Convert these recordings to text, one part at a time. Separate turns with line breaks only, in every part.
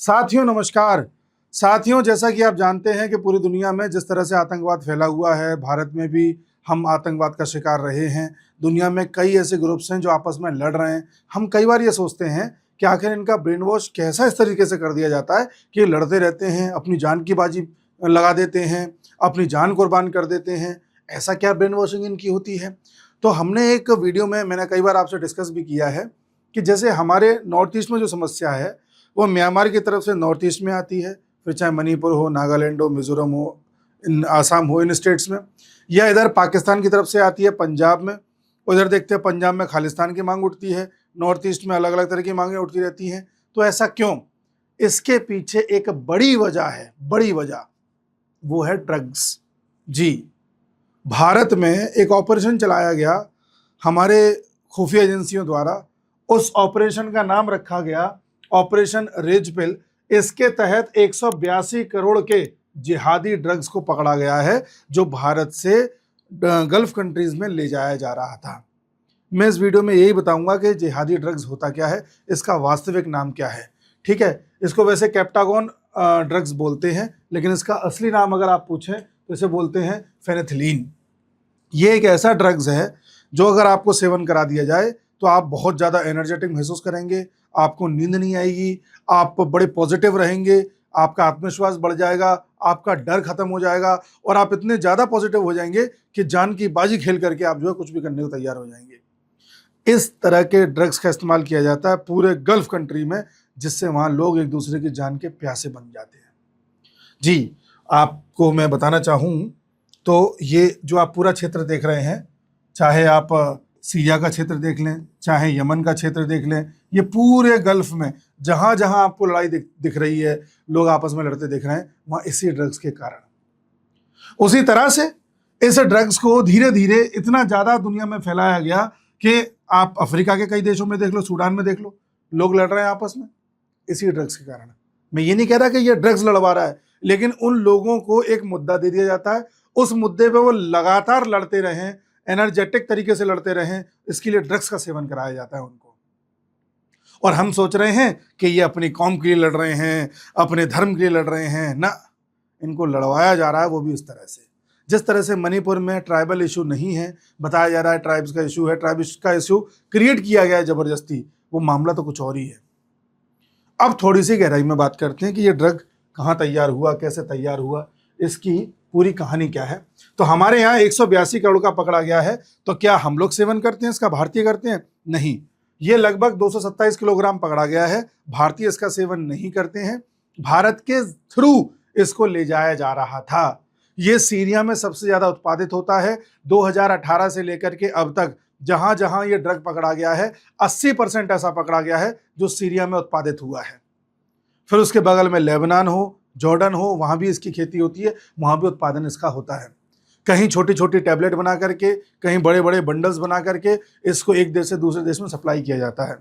साथियों नमस्कार। साथियों, जैसा कि आप जानते हैं कि पूरी दुनिया में जिस तरह से आतंकवाद फैला हुआ है, भारत में भी हम आतंकवाद का शिकार रहे हैं। दुनिया में कई ऐसे ग्रुप्स हैं जो आपस में लड़ रहे हैं। हम कई बार ये सोचते हैं कि आखिर इनका ब्रेन वॉश कैसा इस तरीके से कर दिया जाता है कि ये लड़ते रहते हैं, अपनी जान की बाजी लगा देते हैं, अपनी जान कुर्बान कर देते हैं। ऐसा क्या ब्रेन वॉशिंग इनकी होती है? तो हमने एक वीडियो में मैंने कई बार आपसे डिस्कस भी किया है कि जैसे हमारे नॉर्थ ईस्ट में जो समस्या है वो म्यांमार की तरफ से नॉर्थ ईस्ट में आती है, फिर चाहे मणिपुर हो, नागालैंड हो, मिजोरम हो, आसाम हो, इन स्टेट्स में, या इधर पाकिस्तान की तरफ से आती है पंजाब में। उधर देखते हैं पंजाब में खालिस्तान की मांग उठती है, नॉर्थ ईस्ट में अलग अलग तरह की मांगें उठती रहती हैं। तो ऐसा क्यों? इसके पीछे एक बड़ी वजह है, बड़ी वजह वो है ड्रग्स। जी, भारत में एक ऑपरेशन चलाया गया हमारे खुफिया एजेंसियों द्वारा। उस ऑपरेशन का नाम रखा गया ऑपरेशन रेड पिल। इसके तहत 182 करोड़ के जिहादी ड्रग्स को पकड़ा गया है जो भारत से गल्फ कंट्रीज में ले जाया जा रहा था। मैं इस वीडियो में यही बताऊंगा कि जिहादी ड्रग्स होता क्या है, इसका वास्तविक नाम क्या है। ठीक है, इसको वैसे कैप्टागोन ड्रग्स बोलते हैं, लेकिन इसका असली नाम अगर आप पूछें तो इसे बोलते हैं फेनेथिलीन। ये एक ऐसा ड्रग्स है जो अगर आपको सेवन करा दिया जाए तो आप बहुत ज़्यादा एनर्जेटिक महसूस करेंगे, आपको नींद नहीं आएगी, आप बड़े पॉजिटिव रहेंगे, आपका आत्मविश्वास बढ़ जाएगा, आपका डर खत्म हो जाएगा और आप इतने ज़्यादा पॉजिटिव हो जाएंगे कि जान की बाजी खेल करके आप जो है कुछ भी करने को तैयार हो जाएंगे। इस तरह के ड्रग्स का इस्तेमाल किया जाता है पूरे गल्फ कंट्री में, जिससे वहाँ लोग एक दूसरे की जान के प्यासे बन जाते हैं। जी, आपको मैं बताना चाहूँ तो ये जो आप पूरा क्षेत्र देख रहे हैं, चाहे आप सीरिया का क्षेत्र देख लें, चाहे यमन का क्षेत्र देख लें, ये पूरे गल्फ में जहाँ जहाँ आपको लड़ाई दिख रही है, लोग आपस में लड़ते दिख रहे हैं, वहाँ इसी ड्रग्स के कारण। उसी तरह से इस ड्रग्स को धीरे धीरे इतना ज़्यादा दुनिया में फैलाया गया कि आप अफ्रीका के कई देशों में देख लो, सूडान में देख लो, लोग लड़ रहे हैं आपस में इसी ड्रग्स के कारण। मैं ये नहीं कह रहा कि ये ड्रग्स लड़वा रहा है, लेकिन उन लोगों को एक मुद्दा दे दिया जाता है, उस मुद्दे पे वो लगातार लड़ते रहें, एनर्जेटिक तरीके से लड़ते रहें, इसके लिए ड्रग्स का सेवन कराया जाता है उनको। और हम सोच रहे हैं कि ये अपनी कौम के लिए लड़ रहे हैं, अपने धर्म के लिए लड़ रहे हैं। ना, इनको लड़वाया जा रहा है वो भी इस तरह से। जिस तरह से मणिपुर में ट्राइबल इशू नहीं है, बताया जा रहा है ट्राइब्स का इशू है, ट्राइब्स का इशू क्रिएट किया गया है जबरदस्ती, वो मामला तो कुछ और ही है। अब थोड़ी सी गहराई में बात करते हैं कि ये ड्रग कहाँ तैयार हुआ, कैसे तैयार हुआ, इसकी पूरी कहानी क्या है। तो हमारे यहाँ 182 करोड़ का पकड़ा गया है। तो क्या हम लोग सेवन करते हैं इसका, भारतीय करते हैं? नहीं, ये लगभग 227 किलोग्राम पकड़ा गया है। भारतीय इसका सेवन नहीं करते हैं, भारत के थ्रू इसको ले जाया जा रहा था। ये सीरिया में सबसे ज्यादा उत्पादित होता है। 2018 से लेकर के अब तक जहां जहां ये ड्रग पकड़ा गया है, 80% ऐसा पकड़ा गया है जो सीरिया में उत्पादित हुआ है। फिर उसके बगल में लेबनान हो, जॉर्डन हो, वहां भी इसकी खेती होती है, वहां भी उत्पादन इसका होता है। कहीं छोटी छोटी टैबलेट बना करके, कहीं बड़े बड़े बंडल्स बना करके इसको एक देश से दूसरे देश में सप्लाई किया जाता है।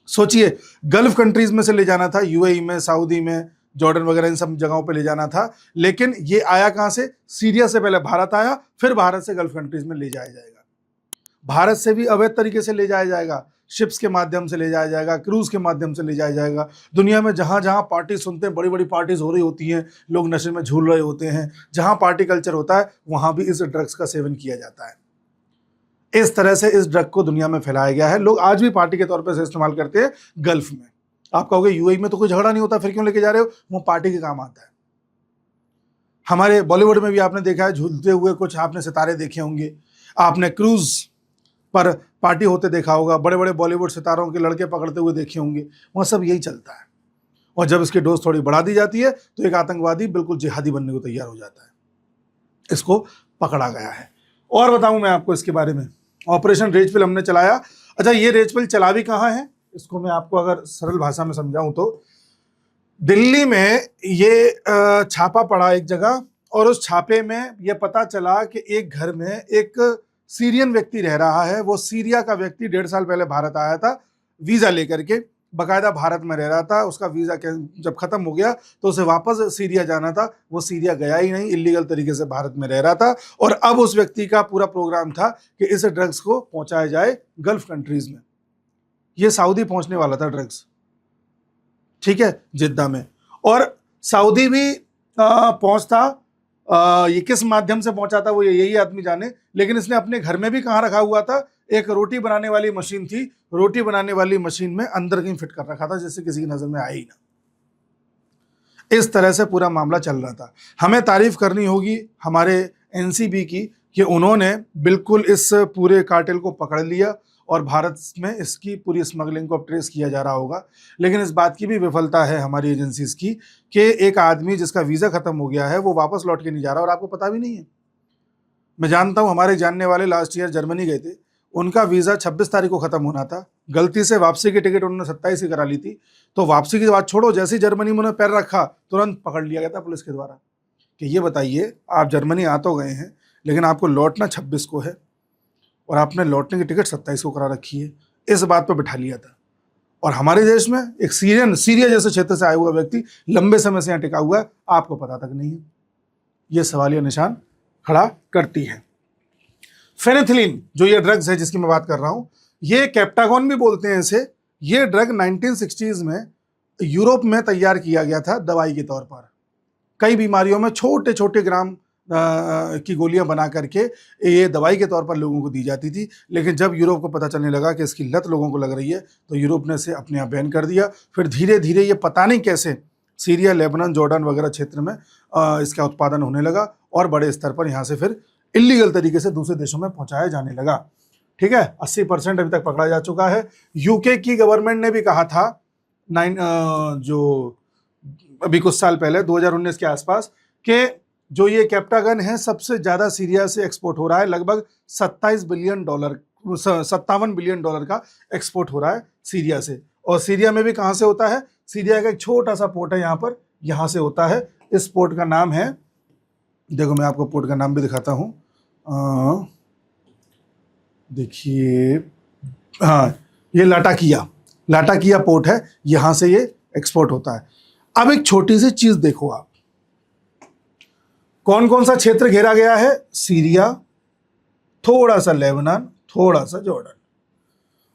सोचिए, गल्फ कंट्रीज में से ले जाना था, यूएई में, सऊदी में, जॉर्डन वगैरह इन सब जगहों पे ले जाना था, लेकिन ये आया कहां से? सीरिया से पहले भारत आया, फिर भारत से गल्फ कंट्रीज में ले जाया जाएगा। भारत से भी अवैध तरीके से ले जाया जाएगा, शिप्स के माध्यम से ले जाया जाएगा, क्रूज के माध्यम से ले जाया जाएगा। दुनिया में जहां जहां पार्टी सुनते हैं, बड़ी बड़ी पार्टीज हो रही होती हैं, लोग नशे में झूल रहे होते हैं, जहां पार्टी कल्चर होता है वहां भी इस ड्रग्स का सेवन किया जाता है। इस तरह से इस ड्रग को दुनिया में फैलाया गया है। लोग आज भी पार्टी के तौर पर इसे इस्तेमाल करते हैं गल्फ में। आप कहोगे यूएई में तो कोई झगड़ा नहीं होता, फिर क्यों लेके जा रहे हो? वो पार्टी के काम आता है। हमारे बॉलीवुड में भी आपने देखा है झूलते हुए कुछ आपने सितारे देखे होंगे, आपने क्रूज पर पार्टी होते देखा होगा, बड़े बड़े बॉलीवुड सितारों के लड़के पकड़ते हुए देखे होंगे, वहाँ सब यही चलता है। और जब इसकी डोज थोड़ी बढ़ा दी जाती है तो एक आतंकवादी बिल्कुल जिहादी बनने को तैयार हो जाता है। इसको पकड़ा गया है। और बताऊं मैं आपको इसके बारे में, ऑपरेशन रेड पिल हमने चलाया। अच्छा, ये रेड पिल चला भी कहाँ है, इसको मैं आपको अगर सरल भाषा में समझाऊं तो दिल्ली में ये छापा पड़ा एक जगह, और उस छापे में यह पता चला कि एक घर में एक सीरियन व्यक्ति रह रहा है। वो सीरिया का व्यक्ति 1.5 साल पहले भारत आया था वीजा लेकर के, बाकायदा भारत में रह रहा था। उसका वीजा जब खत्म हो गया तो उसे वापस सीरिया जाना था, वो सीरिया गया ही नहीं, इलीगल तरीके से भारत में रह रहा था। और अब उस व्यक्ति का पूरा प्रोग्राम था कि इस ड्रग्स को पहुंचाया जाए गल्फ कंट्रीज में। ये सऊदी पहुंचने वाला था ड्रग्स। ठीक है, जिद्दा में। और सऊदी भी पहुंचता, ये किस माध्यम से पहुंचा था वो यही आदमी जाने, लेकिन इसने अपने घर में भी कहाँ रखा हुआ था, एक रोटी बनाने वाली मशीन थी, रोटी बनाने वाली मशीन में अंदर कहीं फिट कर रखा था जिससे किसी की नजर में आए ही ना। इस तरह से पूरा मामला चल रहा था। हमें तारीफ करनी होगी हमारे एनसीबी की कि उन्होंने बिल्कुल इस पूरे कार्टेल को पकड़ लिया और भारत में इसकी पूरी स्मगलिंग को अब ट्रेस किया जा रहा होगा। लेकिन इस बात की भी विफलता है हमारी एजेंसीज की कि एक आदमी जिसका वीज़ा ख़त्म हो गया है वो वापस लौट के नहीं जा रहा और आपको पता भी नहीं है। मैं जानता हूँ, हमारे जानने वाले लास्ट ईयर जर्मनी गए थे, उनका वीज़ा 26 तारीख को ख़त्म होना था, गलती से वापसी की टिकट उन्होंने 27 की करा ली थी। तो वापसी की बात छोड़ो, जैसे ही जर्मनी में उन्होंने पैर रखा तुरंत पकड़ लिया गया था पुलिस के द्वारा कि ये बताइए आप जर्मनी आ तो गए हैं लेकिन आपको लौटना 26 को है और आपने लौटने की टिकट 27 को करा रखी है। इस बात पर बिठा लिया था। और हमारे देश में एक सीरिया जैसे क्षेत्र से आया हुआ व्यक्ति लंबे समय से यहाँ टिका हुआ है, आपको पता तक नहीं है। ये सवालिया निशान खड़ा करती है। फेनिथिलीन जो ये ड्रग्स है जिसकी मैं बात कर रहा हूँ, ये कैप्टागोन भी बोलते हैं इसे। ये ड्रग 1960s में यूरोप में तैयार किया गया था दवाई के तौर पर। कई बीमारियों में छोटे छोटे ग्राम की गोलियां बना करके ये दवाई के तौर पर लोगों को दी जाती थी। लेकिन जब यूरोप को पता चलने लगा कि इसकी लत लोगों को लग रही है तो यूरोप ने इसे अपने आप बैन कर दिया। फिर धीरे धीरे ये पता नहीं कैसे सीरिया, लेबनान, जॉर्डन वगैरह क्षेत्र में इसका उत्पादन होने लगा और बड़े स्तर पर यहाँ से फिर इलीगल तरीके से दूसरे देशों में पहुँचाया जाने लगा। ठीक है, 80% अभी तक पकड़ा जा चुका है। यूके की गवर्नमेंट ने भी कहा था जो अभी कुछ साल पहले 2019 के आसपास कि जो ये कैप्टागन है सबसे ज़्यादा सीरिया से एक्सपोर्ट हो रहा है। लगभग 57 बिलियन डॉलर का एक्सपोर्ट हो रहा है सीरिया से। और सीरिया में भी कहाँ से होता है? सीरिया का एक छोटा सा पोर्ट है यहाँ पर, यहाँ से होता है। इस पोर्ट का नाम है, देखो मैं आपको पोर्ट का नाम भी दिखाता हूँ, देखिए, हाँ ये लाटाकिया पोर्ट है, यहाँ से ये एक्सपोर्ट होता है। अब एक छोटी सी चीज़ देखो आप, कौन कौन सा क्षेत्र घेरा गया है? सीरिया, थोड़ा सा लेबनान, थोड़ा सा जॉर्डन,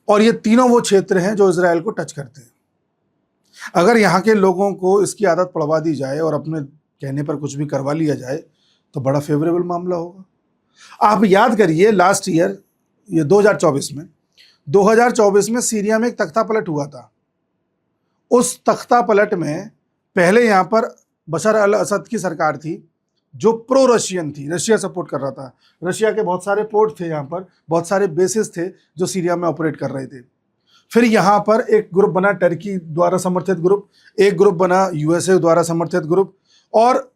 और ये तीनों वो क्षेत्र हैं जो इजराइल को टच करते हैं। अगर यहाँ के लोगों को इसकी आदत पड़वा दी जाए और अपने कहने पर कुछ भी करवा लिया जाए तो बड़ा फेवरेबल मामला होगा। आप याद करिए लास्ट ईयर, ये 2024 में सीरिया में एक तख्ता पलट हुआ था। उस तख्ता पलट में पहले यहाँ पर बशर अल असद की सरकार थी जो प्रो रशियन थी, रशिया सपोर्ट कर रहा था। रशिया के बहुत सारे पोर्ट थे यहाँ पर, बहुत सारे बेसिस थे जो सीरिया में ऑपरेट कर रहे थे। फिर यहाँ पर एक ग्रुप बना टर्की द्वारा समर्थित ग्रुप, एक ग्रुप बना यूएसए द्वारा समर्थित ग्रुप, और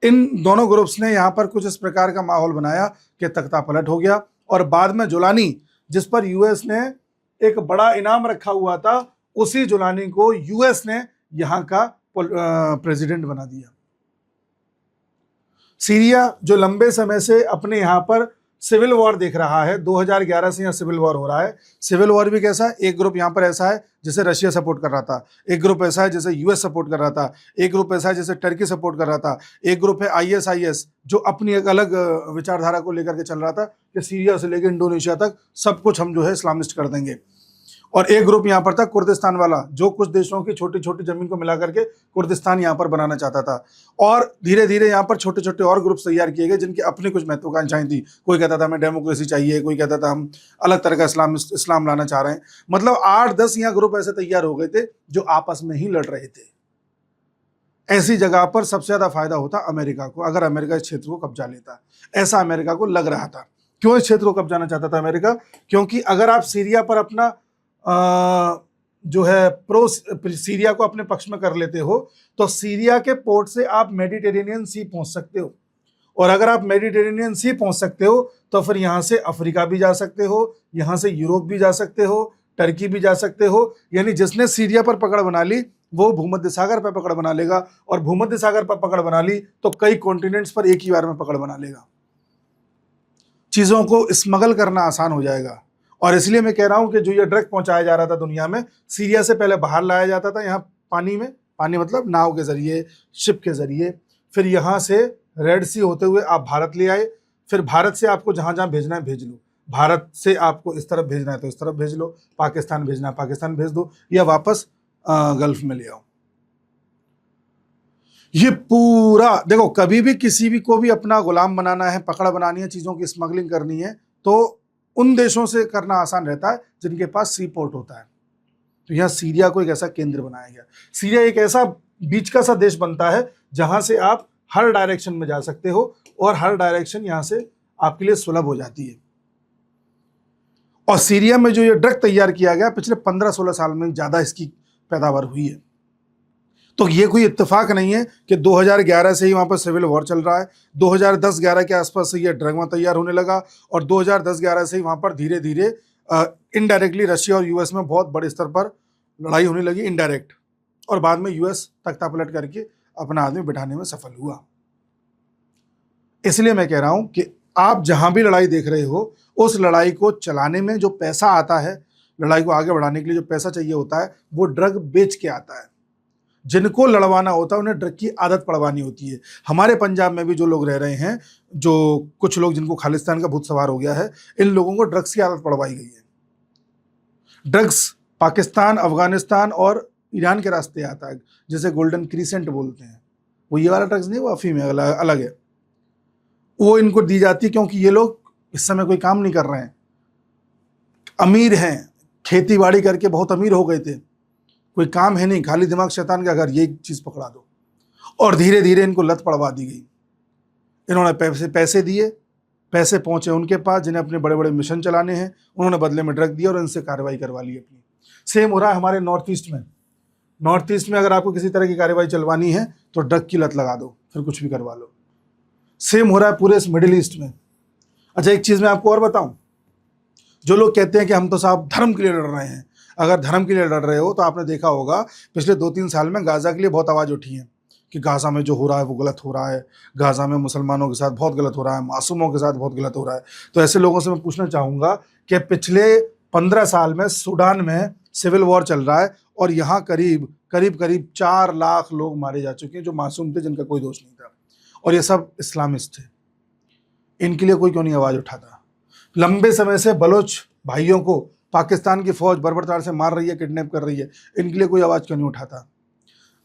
इन दोनों ग्रुप्स ने यहाँ पर कुछ इस प्रकार का माहौल बनाया कि तख्ता पलट हो गया। और बाद में जुलानी, जिस पर यूएस ने एक बड़ा इनाम रखा हुआ था, उसी जुलानी को यूएस ने यहाँ का प्रेसिडेंट बना दिया। सीरिया जो लंबे समय से अपने यहाँ पर सिविल वॉर देख रहा है, 2011 से यहाँ सिविल वॉर हो रहा है। सिविल वॉर भी कैसा है? एक ग्रुप यहाँ पर ऐसा है जिसे रशिया सपोर्ट कर रहा था, एक ग्रुप ऐसा है जिसे यूएस सपोर्ट कर रहा था, एक ग्रुप ऐसा है जिसे टर्की सपोर्ट कर रहा था, एक ग्रुप है आईएसआईएस जो अपनी एक अलग विचारधारा को लेकर के चल रहा था कि सीरिया से लेकर इंडोनेशिया तक सब कुछ हम जो है इस्लामिस्ट कर देंगे। और एक ग्रुप यहाँ पर था कुर्दिस्तान वाला जो कुछ देशों की छोटी छोटी जमीन को मिला करके कुर्दिस्तान यहाँ पर बनाना चाहता था। और धीरे धीरे यहाँ पर छोटे छोटे और ग्रुप तैयार किए गए जिनकी अपनी कुछ महत्वाकांक्षाएं थी। कोई कहता था हमें डेमोक्रेसी चाहिए, कोई कहता था हम अलग तरह का इस्लाम लाना चाह रहे हैं। मतलब 8-10 यहाँ ग्रुप ऐसे तैयार हो गए थे जो आपस में ही लड़ रहे थे। ऐसी जगह पर सबसे ज्यादा फायदा होता अमेरिका को अगर अमेरिका इस क्षेत्र को कब्जा लेता। ऐसा अमेरिका को लग रहा था। क्यों इस क्षेत्र को कब्जाना चाहता था अमेरिका? क्योंकि अगर आप सीरिया पर अपना जो है प्रो सीरिया को अपने पक्ष में कर लेते हो तो सीरिया के पोर्ट से आप मेडिटेरेनियन सी पहुंच सकते हो। और अगर आप मेडिटेरेनियन सी पहुंच सकते हो तो फिर यहां से अफ्रीका भी जा सकते हो, यहां से यूरोप भी जा सकते हो, टर्की भी जा सकते हो। यानी जिसने सीरिया पर पकड़ बना ली वो भूमध्य सागर पर पकड़ बना लेगा, और भूमध्य सागर पर पकड़ बना ली तो कई कॉन्टिनेंट्स पर एक ही बार में पकड़ बना लेगा। चीजों को स्मगल करना आसान हो जाएगा। और इसलिए मैं कह रहा हूं कि जो ये ड्रग पहुंचाया जा रहा था दुनिया में, सीरिया से पहले बाहर लाया जाता था, यहाँ पानी में, पानी मतलब नाव के जरिए, शिप के जरिए, फिर यहाँ से रेड सी होते हुए आप भारत ले आए। फिर भारत से आपको जहां जहां भेजना है भेज लो, भारत से आपको इस तरफ भेजना है तो इस तरफ भेज लो, पाकिस्तान भेजना है पाकिस्तान भेज दो, या वापस गल्फ में ले आओ। ये पूरा देखो, कभी भी किसी भी को भी अपना गुलाम बनाना है, पकड़ बनानी है, चीज़ों की स्मगलिंग करनी है, तो उन देशों से करना आसान रहता है जिनके पास सी पोर्ट होता है। तो यहाँ सीरिया को एक ऐसा केंद्र बनाया गया। सीरिया एक ऐसा बीच का सा देश बनता है जहां से आप हर डायरेक्शन में जा सकते हो और हर डायरेक्शन यहां से आपके लिए सुलभ हो जाती है। और सीरिया में जो ये ड्रग तैयार किया गया, पिछले 15-16 साल में ज़्यादा इसकी पैदावार हुई है। तो ये कोई इत्तेफाक नहीं है कि 2011 से ही वहाँ पर सिविल वॉर चल रहा है। 2010-11 के आसपास से ये ड्रग वहाँ तैयार होने लगा और 2010-11 से ही वहाँ पर धीरे धीरे इनडायरेक्टली रशिया और यूएस में बहुत बड़े स्तर पर लड़ाई होने लगी, इनडायरेक्ट। और बाद में यूएस तख्ता पलट करके अपना आदमी बिठाने में सफल हुआ। इसलिए मैं कह रहा हूं कि आप जहां भी लड़ाई देख रहे हो, उस लड़ाई को चलाने में जो पैसा आता है, लड़ाई को आगे बढ़ाने के लिए जो पैसा चाहिए होता है, वो ड्रग बेच के आता है। जिनको लड़वाना होता है उन्हें ड्रग की आदत पड़वानी होती है। हमारे पंजाब में भी जो लोग रह रहे हैं, जो कुछ लोग जिनको खालिस्तान का भूत सवार हो गया है, इन लोगों को ड्रग्स की आदत पड़वाई गई है। ड्रग्स पाकिस्तान, अफगानिस्तान और ईरान के रास्ते आता है, जैसे गोल्डन क्रीसेंट बोलते हैं। वो ये वाला ड्रग्स नहीं, वो अफीम है, अलग है। वो इनको दी जाती है क्योंकि ये लोग इस समय कोई काम नहीं कर रहे हैं, अमीर हैं, खेती बाड़ी करके बहुत अमीर हो गए थे, कोई काम है नहीं, खाली दिमाग शैतान का घर, ये चीज़ पकड़ा दो। और धीरे धीरे इनको लत पड़वा दी गई। इन्होंने पैसे दिए, पैसे पहुंचे उनके पास जिन्हें अपने बड़े बड़े मिशन चलाने हैं, उन्होंने बदले में ड्रग दिया और इनसे कार्रवाई करवा ली अपनी। सेम हो रहा है हमारे नॉर्थ ईस्ट में। नॉर्थ ईस्ट में अगर आपको किसी तरह की कार्रवाई चलवानी है तो ड्रग की लत लगा दो, फिर कुछ भी करवा लो। सेम हो रहा है पूरे इस मिडिल ईस्ट में। अच्छा, एक चीज़ मैं आपको और बताऊं, जो लोग कहते हैं कि हम तो साहब धर्म के लिए लड़ रहे हैं, अगर धर्म के लिए लड़ रहे हो तो आपने देखा होगा पिछले 2-3 साल में गाज़ा के लिए बहुत आवाज़ उठी है कि गाज़ा में जो हो रहा है वो गलत हो रहा है, गाज़ा में मुसलमानों के साथ बहुत गलत हो रहा है, मासूमों के साथ बहुत गलत हो रहा है। तो ऐसे लोगों से मैं पूछना चाहूँगा कि पिछले 15 साल में सूडान में सिविल वॉर चल रहा है और यहाँ करीब 4 लाख लोग मारे जा चुके हैं जो मासूम थे, जिनका कोई दोष नहीं था, और ये सब इस्लामिस्ट थे। इनके लिए कोई क्यों नहीं आवाज़ उठाता? लंबे समय से बलोच भाइयों को पाकिस्तान की फौज बर्बरतार से मार रही है, किडनैप कर रही है, इनके लिए कोई आवाज़ क्यों नहीं उठाता?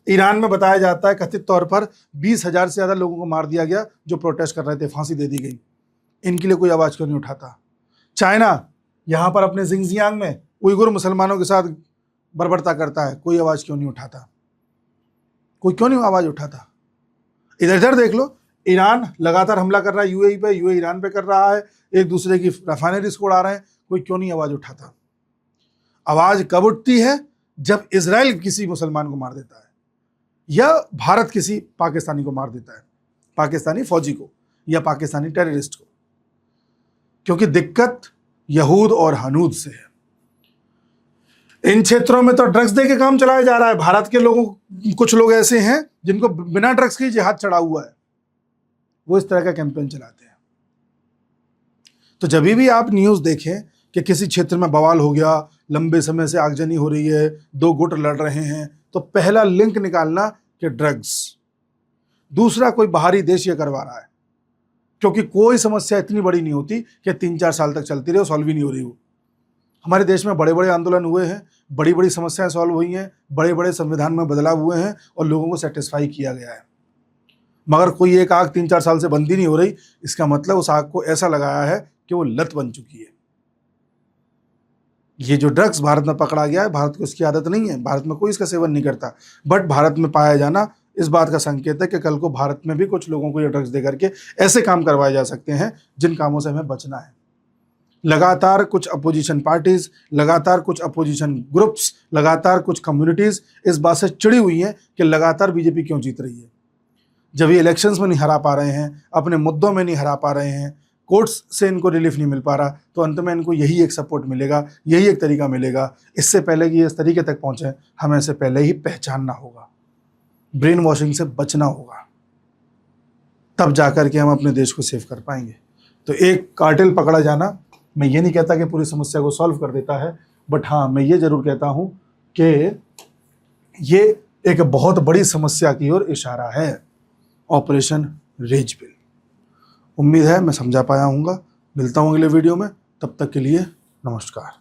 ईरान में बताया जाता है कथित तौर पर 20,000 से ज़्यादा लोगों को मार दिया गया जो प्रोटेस्ट कर रहे थे, फांसी दे दी गई, इनके लिए कोई आवाज़ क्यों नहीं उठाता? चाइना यहाँ पर अपने जिंगजियांग में उइगुर मुसलमानों के साथ बर्बरता करता है, कोई आवाज़ क्यों नहीं उठाता? कोई क्यों नहीं आवाज़ उठाता? इधर इधर देख लो, ईरान लगातार हमला कर रहा है यूएई पे, यूएई ईरान पे कर रहा है, एक दूसरे की रिफाइनरीज को उड़ा रहे हैं, कोई क्यों नहीं आवाज़ उठाता? आवाज़ कब उठती है? जब इजराइल किसी मुसलमान को मार देता है या भारत किसी पाकिस्तानी को मार देता है, पाकिस्तानी फौजी को या पाकिस्तानी टेररिस्ट को, क्योंकि दिक्कत यहूद और हनूद से है। इन क्षेत्रों में तो ड्रग्स दे के काम चलाया जा रहा है। भारत के लोगों, कुछ लोग ऐसे हैं जिनको बिना ड्रग्स के जिहाद चढ़ा हुआ है, वो इस तरह का कैंपेन चलाते हैं। तो जब भी आप न्यूज़ देखें कि किसी क्षेत्र में बवाल हो गया, लंबे समय से आगजनी हो रही है, 2 गुट लड़ रहे हैं, तो पहला लिंक निकालना कि ड्रग्स। दूसरा, कोई बाहरी देश ये करवा रहा है, क्योंकि कोई समस्या इतनी बड़ी नहीं होती कि 3-4 साल तक चलती रहे और सॉल्व ही नहीं हो रही हो। हमारे देश में बड़े बड़े आंदोलन हुए हैं, बड़ी बड़ी समस्याएं सॉल्व हुई हैं, बड़े बड़े संविधान में बदलाव हुए हैं और लोगों को सेटिस्फाई किया गया है। मगर कोई एक आग 3-4 साल से बंद ही नहीं हो रही, इसका मतलब उस आग को ऐसा लगाया है कि वो लत बन चुकी है। ये जो ड्रग्स भारत में पकड़ा गया है, भारत को इसकी आदत नहीं है, भारत में कोई इसका सेवन नहीं करता, बट भारत में पाया जाना इस बात का संकेत है कि कल को भारत में भी कुछ लोगों को ये ड्रग्स दे करके ऐसे काम करवाए जा सकते हैं जिन कामों से हमें बचना है। लगातार कुछ अपोजिशन पार्टीज, लगातार कुछ अपोजिशन ग्रुप्स, लगातार कुछ कम्युनिटीज़ इस बात से चिड़ी हुई हैं कि लगातार बीजेपी क्यों जीत रही है। जब ये इलेक्शंस में नहीं हरा पा रहे हैं, अपने मुद्दों में नहीं हरा पा रहे हैं, कोर्ट्स से इनको रिलीफ नहीं मिल पा रहा, तो अंत में इनको यही एक सपोर्ट मिलेगा, यही एक तरीका मिलेगा। इससे पहले कि ये इस तरीके तक पहुँचे, हमें इसे पहले ही पहचानना होगा, ब्रेन वॉशिंग से बचना होगा, तब जाकर के हम अपने देश को सेव कर पाएंगे। तो एक कार्टेल पकड़ा जाना, मैं ये नहीं कहता कि पूरी समस्या को सॉल्व कर देता है, बट हाँ, मैं ये ज़रूर कहता हूँ कि ये एक बहुत बड़ी समस्या की ओर इशारा है, ऑपरेशन रेज बिल। उम्मीद है मैं समझा पाया हूँगा। मिलता हूँ अगले वीडियो में, तब तक के लिए नमस्कार।